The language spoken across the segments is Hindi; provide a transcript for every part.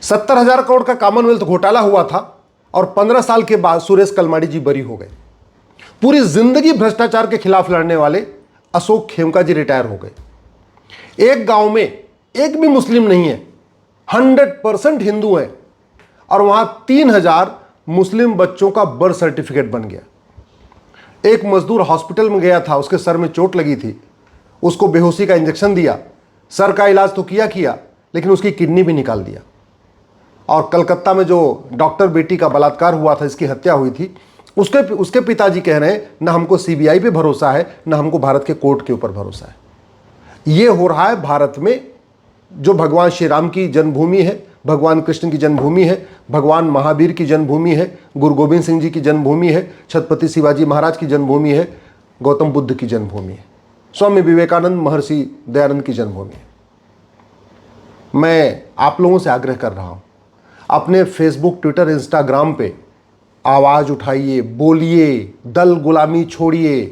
70,000 करोड़ का कॉमनवेल्थ घोटाला हुआ था और 15 साल के बाद सुरेश कलमाडी जी बरी हो गए। पूरी जिंदगी भ्रष्टाचार के खिलाफ लड़ने वाले अशोक खेमका जी रिटायर हो गए। एक गांव में एक भी मुस्लिम नहीं है, 100% हिंदू है, और वहां 3,000 मुस्लिम बच्चों का बर्थ सर्टिफिकेट बन गया। एक मजदूर हॉस्पिटल में गया था, उसके सर में चोट लगी थी, उसको बेहोशी का इंजेक्शन दिया, सर का इलाज तो किया, लेकिन उसकी किडनी भी निकाल दिया। और कलकत्ता में जो डॉक्टर बेटी का बलात्कार हुआ था, इसकी हत्या हुई थी, उसके पिताजी कह रहे हैं ना हमको सीबीआई पे भरोसा है, ना हमको भारत के कोर्ट के ऊपर भरोसा है। ये हो रहा है भारत में, जो भगवान श्री राम की जन्मभूमि है, भगवान कृष्ण की जन्मभूमि है, भगवान महावीर की जन्मभूमि है, गुरु गोविंद सिंह जी की जन्मभूमि है, छत्रपति शिवाजी महाराज की जन्मभूमि है, गौतम बुद्ध की जन्मभूमि है, स्वामी विवेकानंद, महर्षि दयानंद की जन्मभूमि है। मैं आप लोगों से आग्रह कर रहा हूं, अपने फेसबुक, ट्विटर, इंस्टाग्राम पे आवाज उठाइए, बोलिए, दल गुलामी छोड़िए,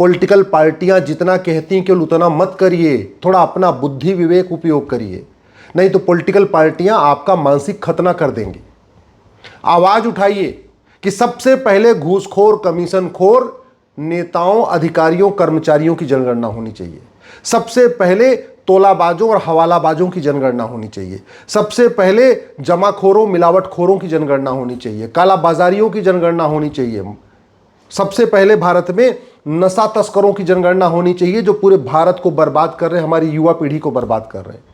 पॉलिटिकल पार्टियां जितना कहती हैं केवल उतना मत करिए, थोड़ा अपना बुद्धि विवेक उपयोग करिए, नहीं तो पॉलिटिकल पार्टियां आपका मानसिक खतना कर देंगी। आवाज उठाइए कि सबसे पहले घूसखोर, कमीशनखोर नेताओं, अधिकारियों, कर्मचारियों की जनगणना होनी चाहिए। सबसे पहले तोलाबाजों और हवालाबाजों की जनगणना होनी चाहिए। सबसे पहले जमाखोरों, मिलावटखोरों की जनगणना होनी चाहिए। कालाबाजारियों की जनगणना होनी चाहिए। सबसे पहले भारत में नशा तस्करों की जनगणना होनी चाहिए, जो पूरे भारत को बर्बाद कर रहे हैं, हमारी युवा पीढ़ी को बर्बाद कर रहे हैं।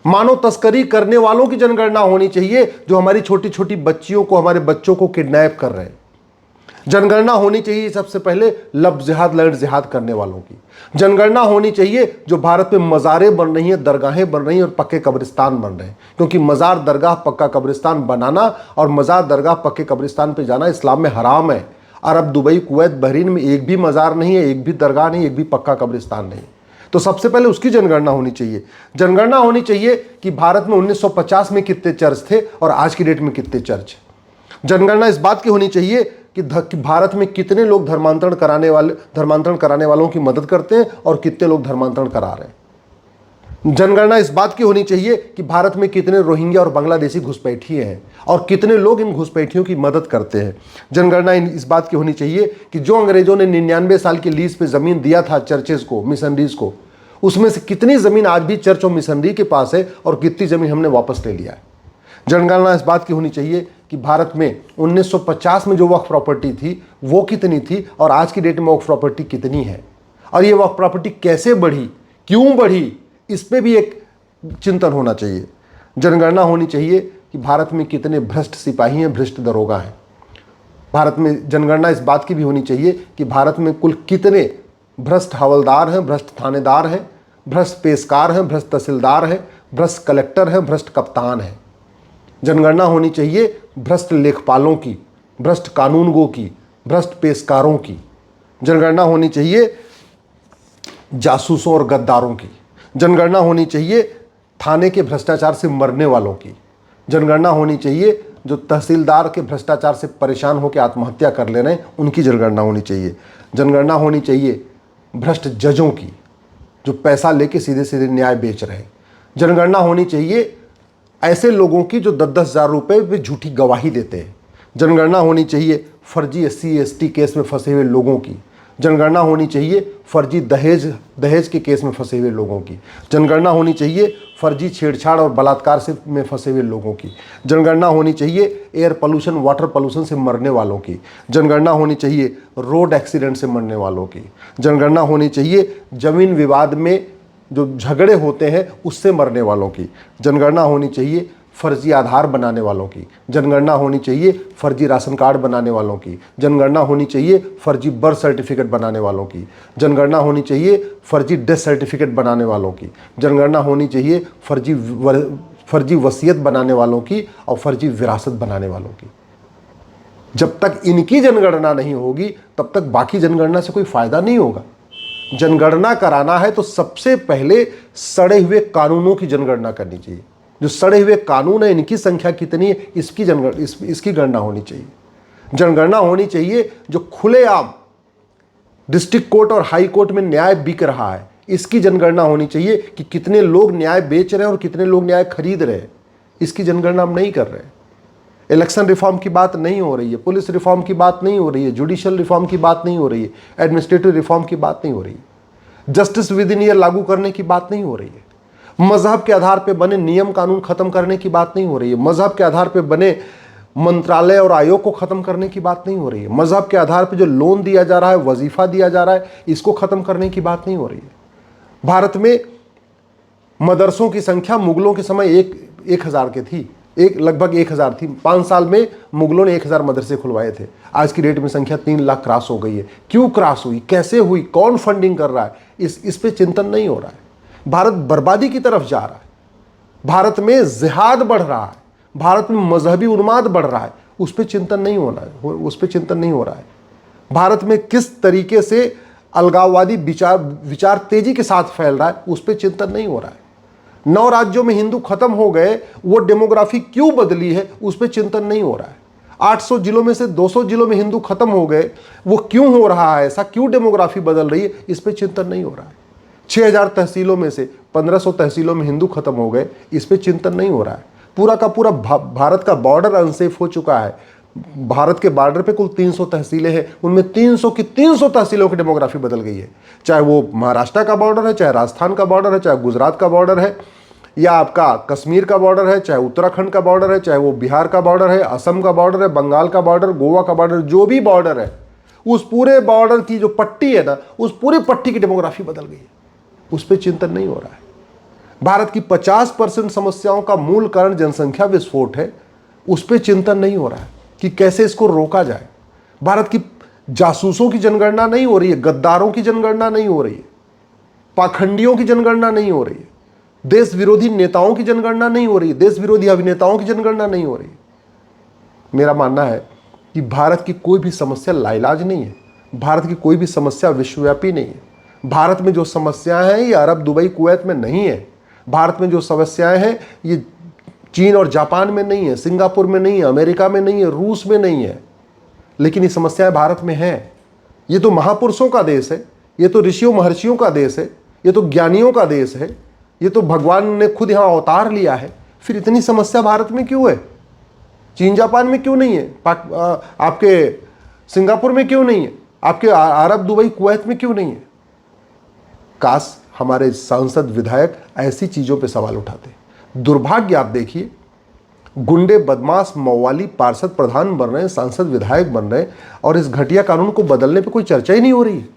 मानव तस्करी करने वालों की जनगणना होनी चाहिए, जो हमारी छोटी छोटी बच्चियों को, हमारे बच्चों को किडनैप कर रहे हैं। जनगणना होनी चाहिए सबसे पहले लब जिहाद, लैंड जिहाद करने वालों की। जनगणना होनी चाहिए जो भारत में मज़ारें बन रही हैं, दरगाहें बन रही हैं और पक्के कब्रिस्तान बन रहे हैं, क्योंकि मज़ार, दरगाह, पक्का कब्रिस्तान बनाना और मज़ार, दरगाह, पक्के कब्रिस्तान पे जाना इस्लाम में हराम है। अरब, दुबई, कुवैत, बहरीन में एक भी मज़ार नहीं है, एक भी दरगाह नहीं, एक भी पक्का कब्रिस्तान नहीं। तो सबसे पहले उसकी जनगणना होनी चाहिए। जनगणना होनी चाहिए कि भारत में 1950 में कितने चर्च थे और आज की डेट में कितने चर्च। जनगणना इस बात की होनी चाहिए कि भारत में कितने लोग धर्मांतरण कराने वालों की मदद करते हैं और कितने लोग धर्मांतरण करा रहे हैं। जनगणना इस बात की होनी चाहिए कि भारत में कितने रोहिंग्या और बांग्लादेशी घुसपैठिए हैं और कितने लोग इन घुसपैठियों की मदद करते हैं। जनगणना इस बात की होनी चाहिए कि जो अंग्रेजों ने 99 साल की लीज पे ज़मीन दिया था चर्चेज को, मिशनरीज को, उसमें से कितनी ज़मीन आज भी चर्च और मिशनरी के पास है और कितनी ज़मीन हमने वापस ले लिया है। जनगणना इस बात की होनी चाहिए कि भारत में 1950 में जो वक्फ प्रॉपर्टी थी वो कितनी थी और आज की डेट में वक्फ प्रॉपर्टी कितनी है, और ये वक्फ प्रॉपर्टी कैसे बढ़ी, क्यों बढ़ी, इस पे भी एक चिंतन होना चाहिए। जनगणना होनी चाहिए कि भारत में कितने भ्रष्ट सिपाही हैं, भ्रष्ट दरोगा हैं। भारत में जनगणना इस बात की भी होनी चाहिए कि भारत में कुल कितने भ्रष्ट हवलदार हैं, भ्रष्ट थानेदार हैं, भ्रष्ट पेशकार हैं, भ्रष्ट तहसीलदार हैं, भ्रष्ट कलेक्टर हैं, भ्रष्ट कप्तान हैं। जनगणना होनी चाहिए भ्रष्ट लेखपालों की, भ्रष्ट कानूनगो की, भ्रष्ट पेशकारों की। जनगणना होनी चाहिए जासूसों और गद्दारों की। जनगणना होनी चाहिए थाने के भ्रष्टाचार से मरने वालों की। जनगणना होनी चाहिए जो तहसीलदार के भ्रष्टाचार से परेशान होकर आत्महत्या कर ले रहे हैं, उनकी जनगणना होनी चाहिए। जनगणना होनी चाहिए भ्रष्ट जजों की, जो पैसा लेके सीधे सीधे न्याय बेच रहे हैं। जनगणना होनी चाहिए ऐसे लोगों की जो 10-10 हज़ार रुपये पे झूठी गवाही देते हैं। जनगणना होनी चाहिए फर्जी SC/ST केस में फंसे हुए लोगों की। जनगणना होनी चाहिए फर्जी दहेज के केस में फंसे हुए लोगों की। जनगणना होनी चाहिए फर्जी छेड़छाड़ और बलात्कार से में फंसे हुए लोगों की। जनगणना होनी चाहिए एयर पोल्यूशन, वाटर पोल्यूशन से मरने वालों की। जनगणना होनी चाहिए रोड एक्सीडेंट से मरने वालों की। जनगणना होनी चाहिए जमीन विवाद में जो झगड़े होते हैं उससे मरने वालों की। जनगणना होनी चाहिए फर्जी आधार बनाने वालों की। जनगणना होनी चाहिए फर्जी राशन कार्ड बनाने वालों की। जनगणना होनी चाहिए फर्जी बर्थ सर्टिफिकेट बनाने वालों की। जनगणना होनी चाहिए फर्जी डेथ सर्टिफिकेट बनाने वालों की। जनगणना होनी चाहिए फर्जी वसीयत बनाने वालों की और फर्जी विरासत बनाने वालों की। जब तक इनकी जनगणना नहीं होगी तब तक बाकी जनगणना से कोई फायदा नहीं होगा। जनगणना कराना है तो सबसे पहले सड़े हुए कानूनों की जनगणना करनी चाहिए। जो सड़े हुए कानून है, इनकी संख्या कितनी है, इसकी गणना होनी चाहिए। जनगणना होनी चाहिए जो खुलेआम डिस्ट्रिक्ट कोर्ट और हाई कोर्ट में न्याय बिक रहा है, इसकी जनगणना होनी चाहिए कि कितने लोग न्याय बेच रहे हैं और कितने लोग न्याय खरीद रहे हैं। इसकी जनगणना हम नहीं कर रहे हैं। इलेक्शन रिफॉर्म की बात नहीं हो रही है, पुलिस रिफॉर्म की बात नहीं हो रही है, जुडिशियल रिफॉर्म की बात नहीं हो रही है, एडमिनिस्ट्रेटिव रिफॉर्म की बात नहीं हो रही है, जस्टिस विद इन ईयर लागू करने की बात नहीं हो रही है, मजहब के आधार पर बने नियम कानून खत्म करने की बात नहीं हो रही है, मजहब के आधार पर बने मंत्रालय और आयोग को खत्म करने की बात नहीं हो रही है, मजहब के आधार पर जो लोन दिया जा रहा है, वजीफा दिया जा रहा है, इसको खत्म करने की बात नहीं हो रही है। भारत में मदरसों की संख्या मुगलों के समय 1000 की थी, लगभग 1000 थी। 5 साल में मुगलों ने 1000 मदरसे खुलवाए थे। आज की डेट में संख्या 3 लाख क्रॉस हो गई है। क्यों क्रॉस हुई, कैसे हुई, कौन फंडिंग कर रहा है, इस पे चिंतन नहीं हो रहा है। भारत बर्बादी की तरफ जा रहा है, भारत में जिहाद बढ़ रहा है, भारत में मजहबी उन्माद बढ़ रहा है, उस पर चिंतन नहीं होना है, उस पर चिंतन नहीं हो रहा है। भारत में किस तरीके से अलगाववादी विचार तेजी के साथ फैल रहा है, उस पर चिंतन नहीं हो रहा है। 9 राज्यों में हिंदू खत्म हो गए, वो डेमोग्राफी क्यों बदली है, उस पर चिंतन नहीं हो रहा है। 800 जिलों में से 200 जिलों में हिंदू खत्म हो गए, वो क्यों हो रहा है ऐसा, क्यों डेमोग्राफी बदल रही है, इस पर चिंतन नहीं हो रहा है। 6000 तहसीलों में से 1500 तहसीलों में हिंदू खत्म हो गए, इस पर चिंतन नहीं हो रहा है। पूरा का पूरा भारत का बॉर्डर अनसेफ हो चुका है। भारत के बॉर्डर पे कुल 300 तहसीलें हैं, उनमें 300 की 300 तहसीलों की डेमोग्राफी बदल गई है। चाहे वो महाराष्ट्र का बॉर्डर है, चाहे राजस्थान का बॉर्डर है, चाहे गुजरात का बॉर्डर है, या आपका कश्मीर का बॉर्डर है, चाहे उत्तराखंड का बॉर्डर है, चाहे वो बिहार का बॉर्डर है, असम का बॉर्डर है, बंगाल का बॉर्डर, गोवा का बॉर्डर, जो भी बॉर्डर है, उस पूरे बॉर्डर की जो पट्टी है ना, उस पूरी पट्टी की डेमोग्राफी बदल गई है। उस पर चिंतन नहीं हो रहा है। भारत की 50% समस्याओं का मूल कारण जनसंख्या विस्फोट है, उस पर चिंतन नहीं हो रहा है कि कैसे इसको रोका जाए। भारत की जासूसों की जनगणना नहीं हो रही है, गद्दारों की जनगणना नहीं हो रही है, पाखंडियों की जनगणना नहीं हो रही है, देश विरोधी नेताओं की जनगणना नहीं हो रही है, देश विरोधी अभिनेताओं की जनगणना नहीं हो रही है। मेरा मानना है कि भारत की कोई भी समस्या लाइलाज नहीं है, भारत की कोई भी समस्या विश्वव्यापी नहीं है। भारत में जो समस्याएं हैं ये अरब, दुबई, कुवैत में नहीं है। भारत में जो समस्याएं हैं ये चीन और जापान में नहीं है, सिंगापुर में नहीं है, अमेरिका में नहीं है, रूस में नहीं है, लेकिन ये समस्याएं भारत में हैं। ये तो महापुरुषों का देश है, ये तो ऋषियों महर्षियों का देश है, ये तो ज्ञानियों का देश है, ये तो भगवान ने खुद यहाँ अवतार लिया है। फिर इतनी समस्या भारत में क्यों है? चीन जापान में क्यों नहीं है, आपके सिंगापुर में क्यों नहीं है, आपके अरब, दुबई, कुवैत में क्यों नहीं है? काश हमारे सांसद विधायक ऐसी चीज़ों पे सवाल उठाते। दुर्भाग्य आप देखिए, गुंडे, बदमाश, मौवाली पार्षद प्रधान बन रहे हैं, सांसद विधायक बन रहे हैं, और इस घटिया कानून को बदलने पे कोई चर्चा ही नहीं हो रही है।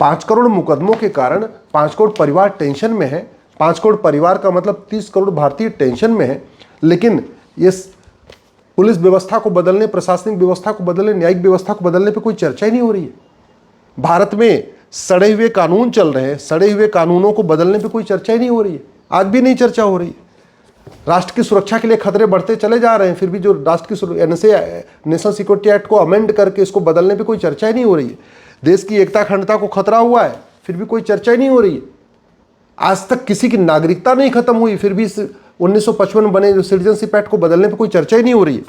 5 करोड़ मुकदमों के कारण 5 करोड़ परिवार टेंशन में है। 5 करोड़ परिवार का मतलब 30 करोड़ भारतीय टेंशन में है, लेकिन ये पुलिस व्यवस्था को बदलने, प्रशासनिक व्यवस्था को बदलने, न्यायिक व्यवस्था को बदलने पर कोई चर्चा ही नहीं हो रही है। भारत में सड़े हुए कानून चल रहे हैं, सड़े हुए कानूनों को बदलने पे कोई चर्चा ही नहीं हो रही है। आज भी नहीं चर्चा हो रही है। राष्ट्र की सुरक्षा के लिए खतरे बढ़ते चले जा रहे हैं, फिर भी जो राष्ट्र की नेशनल सिक्योरिटी एक्ट को अमेंड करके इसको बदलने पे कोई चर्चा ही नहीं हो रही है। देश की एकता अखंडता को खतरा हुआ है, फिर भी कोई चर्चा ही नहीं हो रही है। आज तक किसी की नागरिकता नहीं खत्म हुई, फिर भी 1955 बने जो सिटीजनशिप एक्ट को बदलने पर कोई चर्चा ही नहीं हो रही है।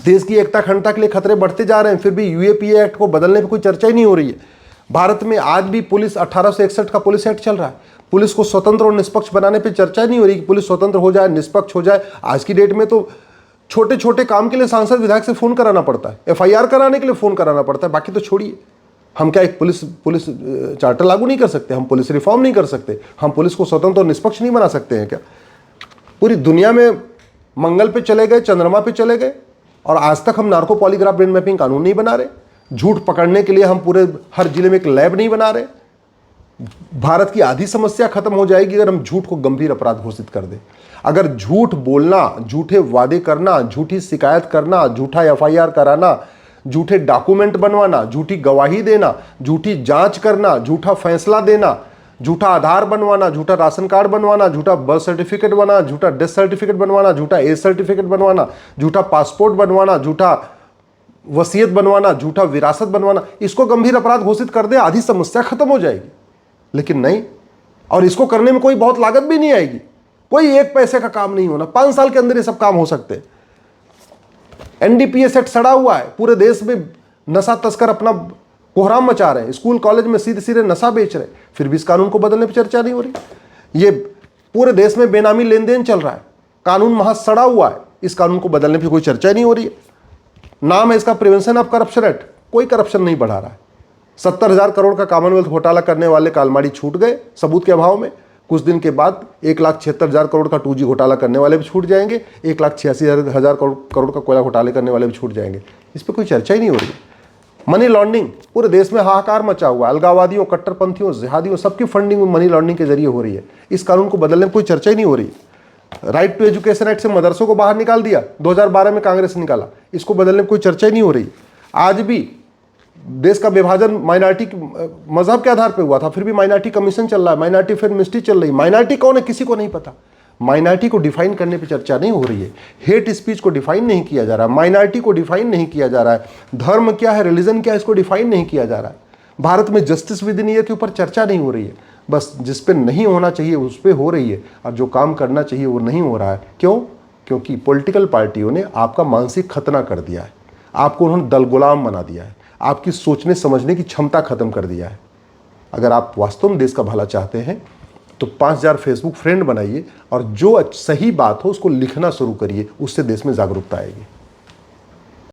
देश की एकता अखंडता के लिए खतरे बढ़ते जा रहे हैं, फिर भी यूएपीए एक्ट को बदलने पर कोई चर्चा ही नहीं हो रही है। भारत में आज भी पुलिस 1861 का पुलिस एक्ट चल रहा है। पुलिस को स्वतंत्र और निष्पक्ष बनाने पे चर्चा नहीं हो रही कि पुलिस स्वतंत्र हो जाए, निष्पक्ष हो जाए। आज की डेट में तो छोटे छोटे काम के लिए सांसद विधायक से फ़ोन कराना पड़ता है, एफआईआर कराने के लिए फ़ोन कराना पड़ता है। बाकी तो छोड़िए, हम क्या एक पुलिस चार्टर लागू नहीं कर सकते, हम पुलिस रिफॉर्म नहीं कर सकते, हम पुलिस को स्वतंत्र और निष्पक्ष नहीं बना सकते हैं क्या? पूरी दुनिया में मंगल पे चले गए, चंद्रमा पे चले गए, और आज तक हम नार्को पॉलीग्राफ ब्रेन मैपिंग कानून नहीं बना रहे। झूठ पकड़ने के लिए हम पूरे हर जिले में एक लैब नहीं बना रहे। भारत की आधी समस्या खत्म हो जाएगी अगर हम झूठ को गंभीर अपराध घोषित कर दें। अगर झूठ बोलना, झूठे वादे करना, झूठी शिकायत करना, झूठा एफआईआर कराना, झूठे डॉक्यूमेंट बनवाना, झूठी गवाही देना, झूठी जांच करना, झूठा फैसला देना, झूठा आधार बनवाना, झूठा राशन कार्ड बनवाना, झूठा बर्थ सर्टिफिकेट बनवाना, झूठा डेथ सर्टिफिकेट बनवाना, झूठा एज सर्टिफिकेट बनवाना, झूठा पासपोर्ट बनवाना, झूठा वसीयत बनवाना, झूठा विरासत बनवाना, इसको गंभीर अपराध घोषित कर दे, आधी समस्या खत्म हो जाएगी। लेकिन नहीं, और इसको करने में कोई बहुत लागत भी नहीं आएगी, कोई 1 पैसे का काम नहीं होना। 5 साल के अंदर ये सब काम हो सकते हैं। एनडीपीएस एक्ट सड़ा हुआ है, पूरे देश में नशा तस्कर अपना कोहराम मचा रहे हैं, स्कूल कॉलेज में सीधे सीधे नशा बेच रहे हैं, फिर भी इस कानून को बदलने पर चर्चा नहीं हो रही। ये पूरे देश में बेनामी लेन देन चल रहा है, कानून महज सड़ा हुआ है, इस कानून को बदलने पर कोई चर्चा नहीं हो रही है। नाम है इसका प्रिवेंशन ऑफ करप्शन एक्ट, कोई करप्शन नहीं बढ़ा रहा है। 70,000 करोड़ का कॉमनवेल्थ घोटाला करने वाले कालमाड़ी छूट गए सबूत के अभाव में। कुछ दिन के बाद 1,76,000 करोड़ का 2G घोटाला करने वाले भी छूट जाएंगे, 1,86,000 करोड़ का कोयला घोटाले करने वाले भी छूट जाएंगे। इस पर कोई चर्चा ही नहीं हो रही है। मनी लॉन्ड्रिंग पूरे देश में हाहाकार मचा हुआ है, अलगाववादियों, कट्टरपंथियों, जिहादियों, सबकी फंडिंग मनी लॉन्ड्रिंग के जरिए हो रही है। इस कानून को बदलने में कोई चर्चा ही नहीं हो रही। राइट टू एजुकेशन एक्ट से मदरसों को बाहर निकाल दिया, 2012 में कांग्रेस ने निकाला, इसको बदलने में कोई चर्चा ही नहीं हो रही। आज भी देश का विभाजन माइनॉरिटी मजहब के आधार पर हुआ था, फिर भी माइनॉरिटी कमीशन चल रहा है, माइनॉरिटी फिल्म मिनिस्ट्री चल रही है। माइनॉरिटी कौन है किसी को नहीं पता। माइनॉरिटी को डिफाइन करने पे चर्चा नहीं हो रही है। हेट स्पीच को डिफाइन नहीं किया जा रहा है, माइनॉरिटी को डिफाइन नहीं किया जा रहा है, धर्म क्या है, रिलीजन क्या है, इसको डिफाइन नहीं किया जा रहा है। भारत में जस्टिस विद इन ईयर के ऊपर चर्चा नहीं हो रही है। बस जिस पे नहीं होना चाहिए उस पर हो रही है, और जो काम करना चाहिए वो नहीं हो रहा है। क्यों? क्योंकि पॉलिटिकल पार्टियों ने आपका मानसिक खतना कर दिया है, आपको उन्होंने दल गुलाम बना दिया है, आपकी सोचने समझने की क्षमता खत्म कर दिया है। अगर आप वास्तव में देश का भला चाहते हैं तो 5,000 फेसबुक फ्रेंड बनाइए और जो सही बात हो उसको लिखना शुरू करिए, उससे देश में जागरूकता आएगी।